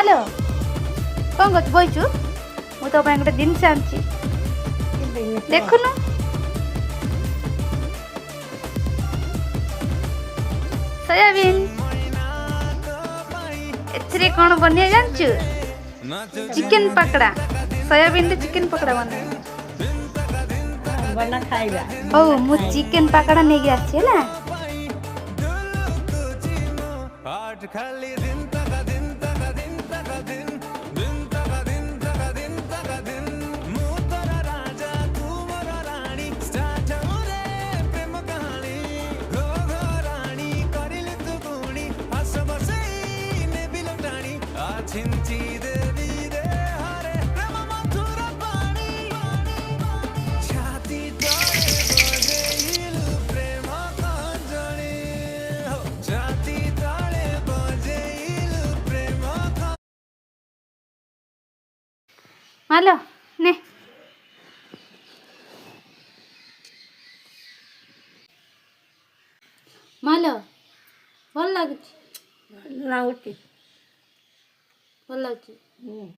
मालो कौन कर बईचु मु तो गोटे जिनस आनी देखुनु सोयाबीन एथिरे कौन बनिया जानचु चिकन पकड़ा सोयाबीन रे चिकन पकड़ा बने बना खाइबा ओ मु चिकन पकड़ा नेगी आछि हला मालो ने मालो भल लागुची लाउटी भल लागुची